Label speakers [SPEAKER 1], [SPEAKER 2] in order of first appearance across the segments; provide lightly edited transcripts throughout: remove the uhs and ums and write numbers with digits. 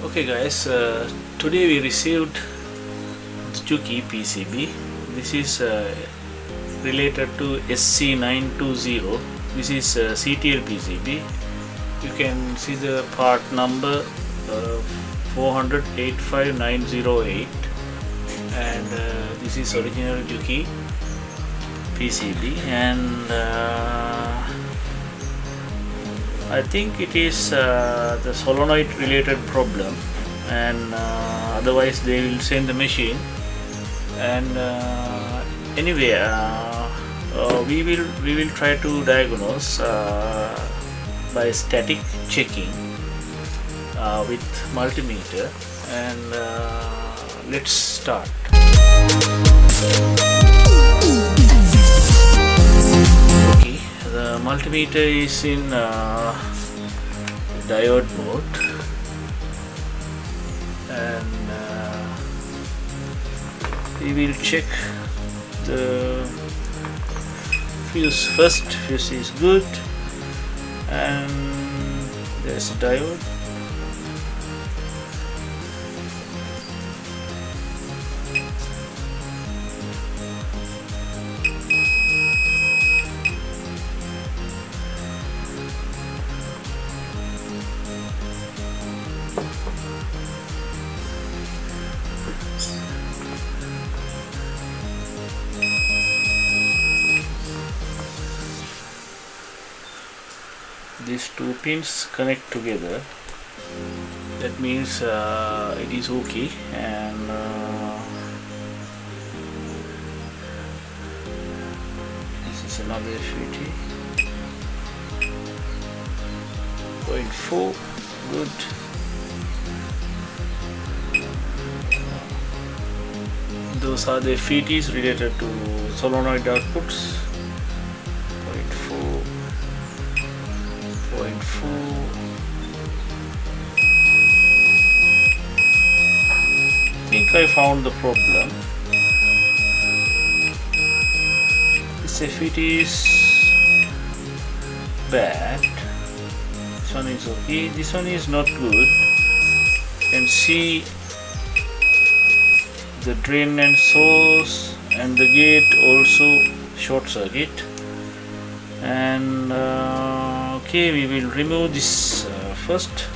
[SPEAKER 1] Okay guys, today we received JUKI PCB. This is related to SC920. This is CTL PCB. You can see the part number 4085908, and this is original JUKI PCB, and I think it is the solenoid related problem, and otherwise they will send the machine. And anyway, we will try to diagnose by static checking with multimeter, and let's start. Okay, the multimeter is in diode mode, and we will check the fuse. First fuse is good, and there's a diode. These two pins connect together. That means it is okay, and this is another 50.4. Good. Those are the FETs related to solenoid outputs. 0.4. I think I found the problem. This FET is bad. This one is okay. This one is not good. You can see the drain and source, and the gate also short circuit. And okay, we will remove this first.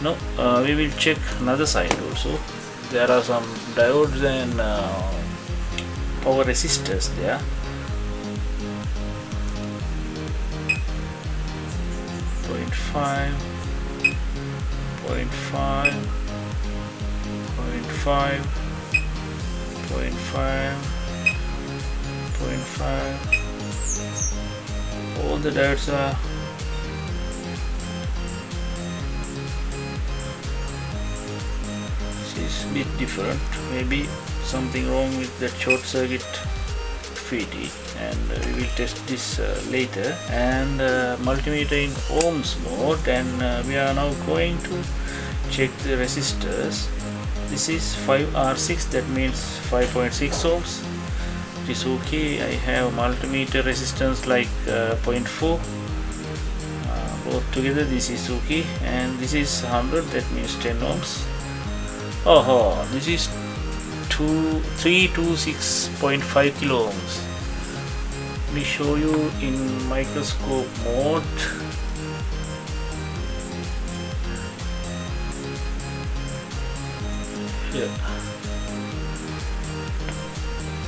[SPEAKER 1] No, we will check another side also. There are some diodes and power resistors there. Point five. All the diodes are a bit different. Maybe something wrong with that short circuit FET, and we will test this later. And multimeter in ohms mode, and we are now going to check the resistors. This is 5R6, that means 5.6 ohms. It is okay. I have multimeter resistance like 0.4. Both together this is okay, and this is 100, that means 10 ohms. Oh, this is 326.5 kilo ohms. Let me show you in microscope mode. Here,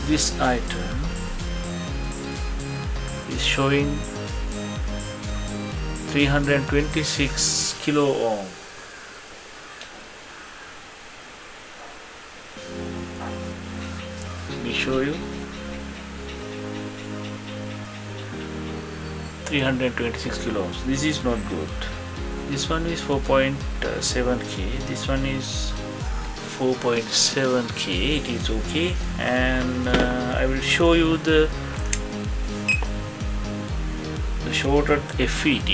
[SPEAKER 1] this item is showing 326 kilo ohm. Let me show you. 326 kilo ohms. This is not good. This one is 4.7k. This one is 4.7k. It is okay, and I will show you the shorted FET.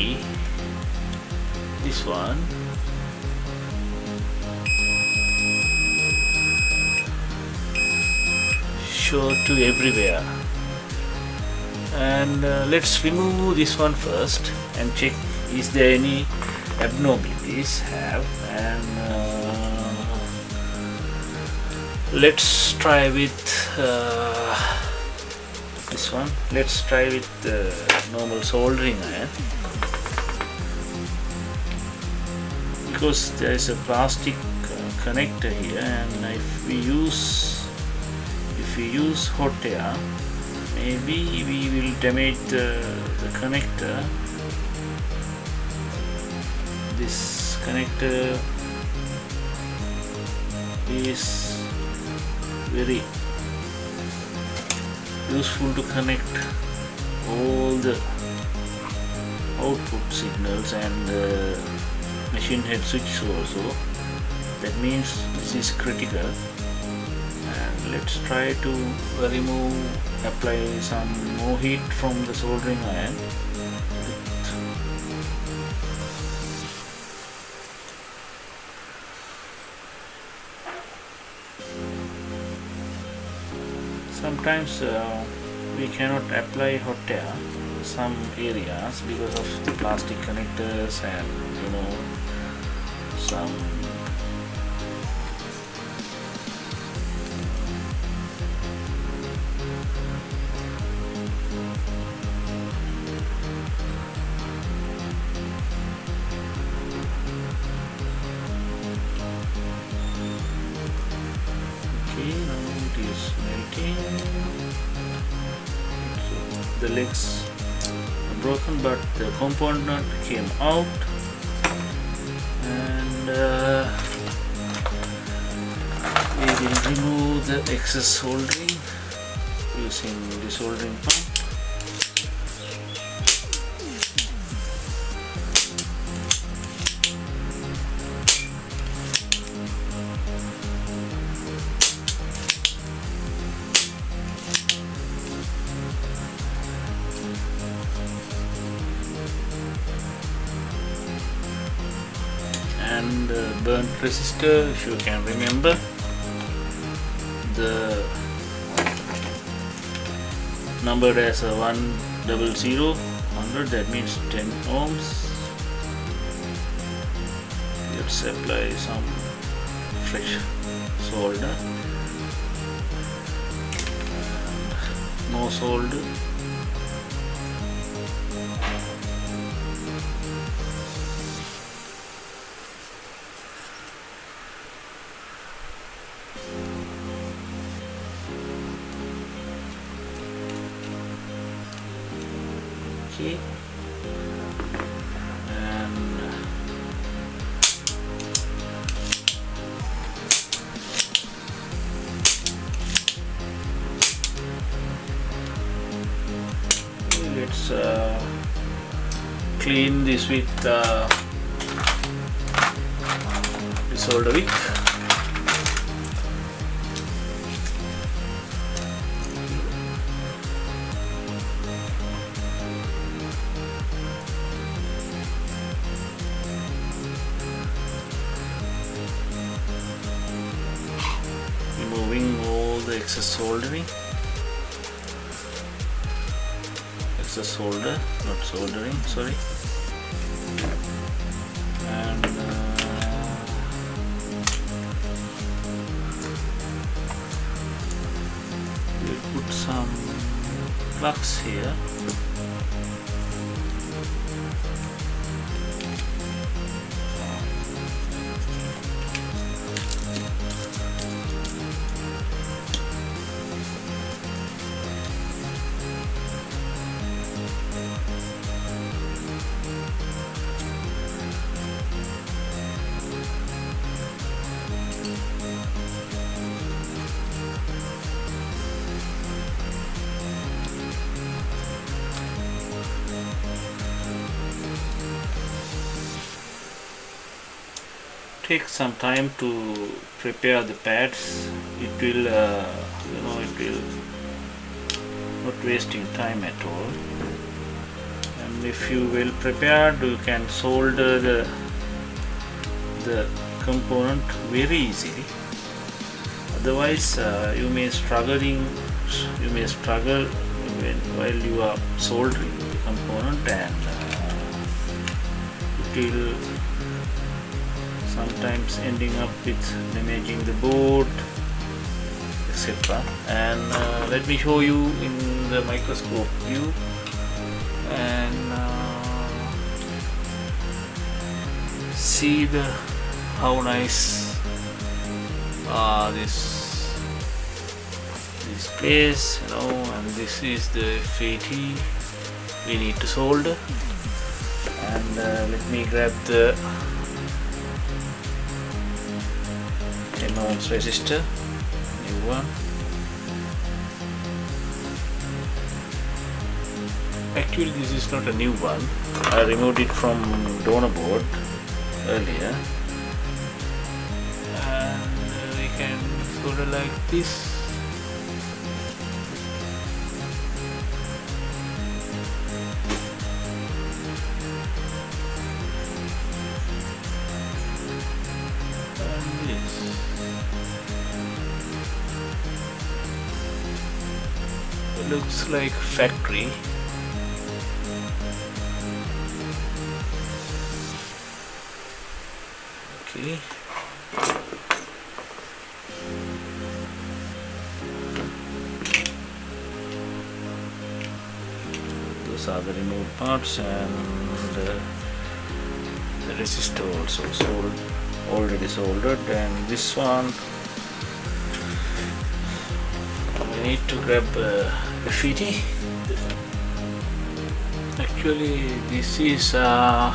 [SPEAKER 1] This one. Short to everywhere. And let's remove this one first and check is there any abnormalities have. And let's try with this one. Let's try with the normal soldering iron, because there is a plastic connector here, and if we use hot air, maybe we will damage the connector. This connector is very useful to connect all the output signals and the machine head switch also. That means this is critical. And let's try to apply some more heat from the soldering iron. Sometimes we cannot apply hot air in some areas because of the plastic connectors and some the legs are broken, but the component nut came out, and we will remove the excess soldering using the soldering pump. And burnt resistor, if you can remember, the numbered as a 100, that means 10 ohms. Let's apply some fresh solder and more solder. Okay, and let's clean this with the solder wick. Removing all the excess solder, not soldering, sorry. And we'll put some plugs here. Take some time to prepare the pads. It will it will not wasting time at all. And if you well prepared, you can solder the component very easily. Otherwise you may struggle while you are soldering the component, and will sometimes ending up with damaging the board, etc. And let me show you in the microscope view, and see how nice this place, you know. And this is the FAT we need to solder. And let me grab the 10 ohms resistor, new one. Actually this is not a new one, I removed it from donor board earlier, and we can solder like this. It looks like factory. Okay. Those are the removed parts, and the resistor also already soldered. And this one we need to grab FET. Actually this is the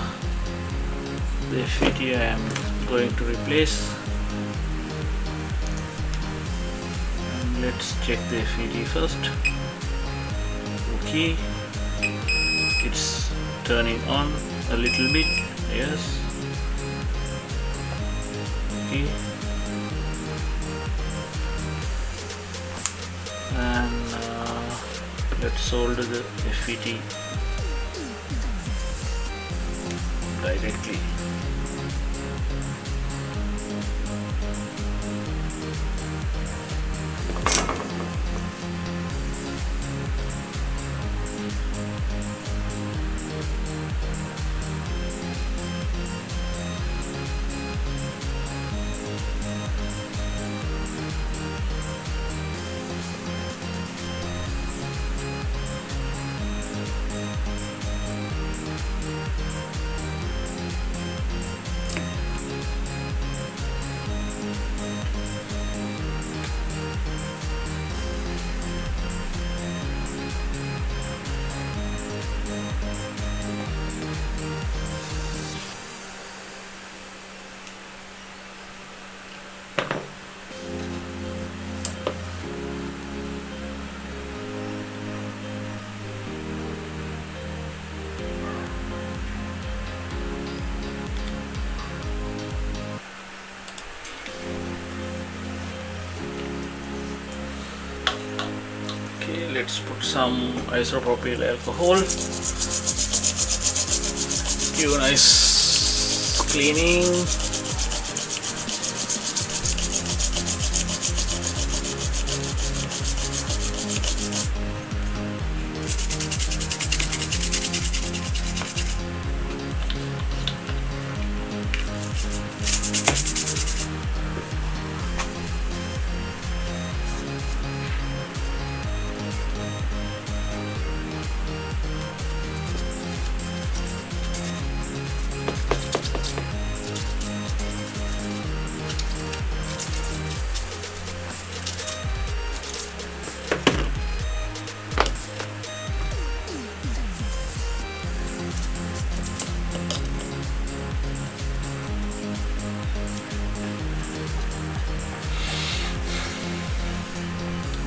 [SPEAKER 1] FET I am going to replace. And let's check the FET first. Okay, it's turning on a little bit. Yes. Okay. And let's solder the FET directly. Okay, let's put some isopropyl alcohol. Give a nice cleaning.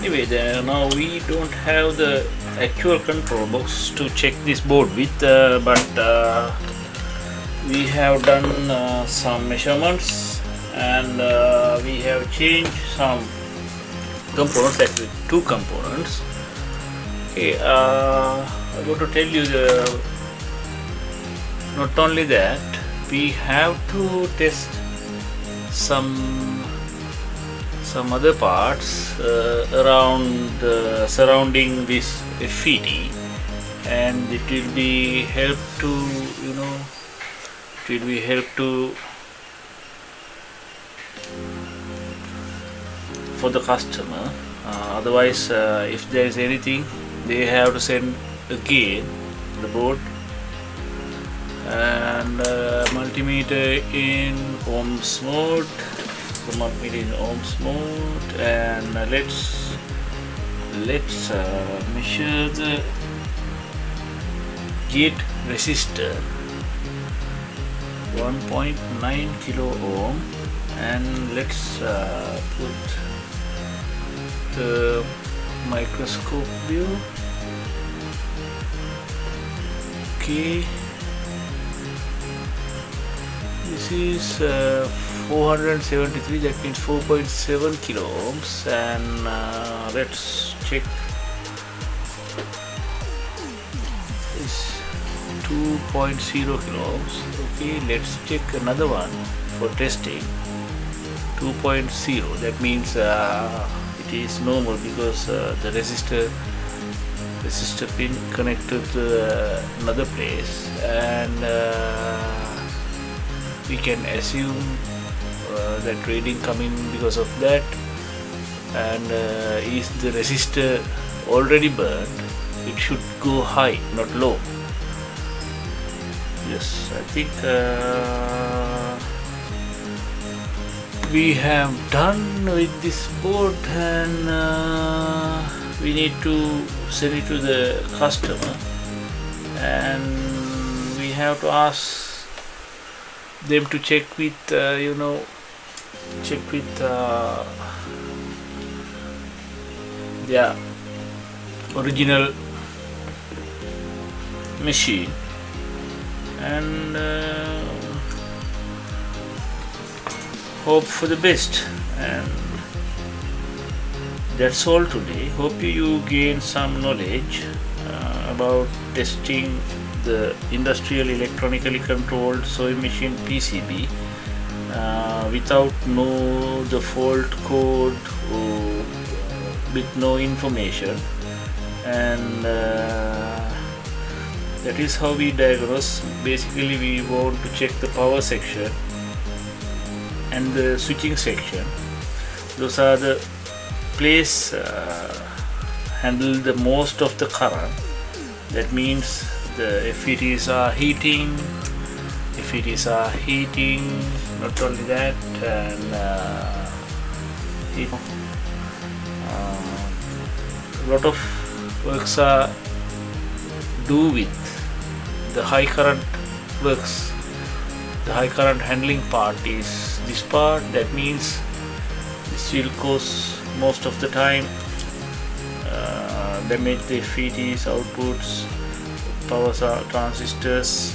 [SPEAKER 1] Anyway, now we don't have the actual control box to check this board with, but we have done some measurements, and we have changed some components, actually 2 components. Okay, I'm going to tell you not only that, we have to test some other parts around surrounding this FET, and it will be help to will be help to for the customer. Otherwise, if there is anything, they have to send again the board. And multimeter in ohms mode, the multimeter in ohms mode, and let's measure the gate resistor 1.9 kilo ohm, and let's put the microscope view. Okay, this is 473, that means 4.7 kilo ohms, and let's check this 2.0 kilo ohms. Okay, let's check another one for testing. 2.0, that means it is normal because the resistor pin connected to another place, and we can assume that reading coming because of that. And is the resistor already burned, it should go high, not low. Yes, I think we have done with this board, and we need to send it to the customer, and we have to ask them to check with their original machine, and hope for the best. And that's all today. Hope you gain some knowledge about testing the industrial electronically controlled sewing machine PCB without know the fault code or with no information, and that is how we diagnose. Basically, we want to check the power section and the switching section. Those are the place handle the most of the current. That means the FETs are heating. Not only that, and a lot of works are do with the high current works. The high current handling part is this part. That means this will cause most of the time damage the FETs, outputs, power transistors,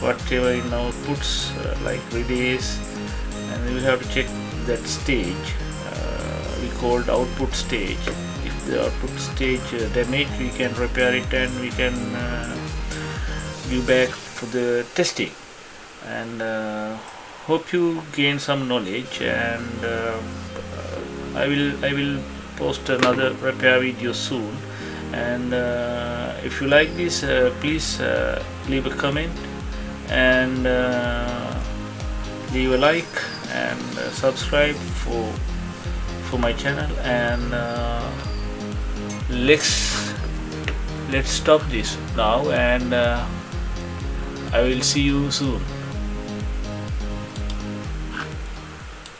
[SPEAKER 1] whatever in outputs like relays, and we have to check that stage. We called output stage. If the output stage damage, we can repair it, and we can give back for the testing. And hope you gain some knowledge, and I will post another repair video soon. And if you like this, please leave a comment, and leave a like, and subscribe for my channel. And let's stop this now, and I will see you soon.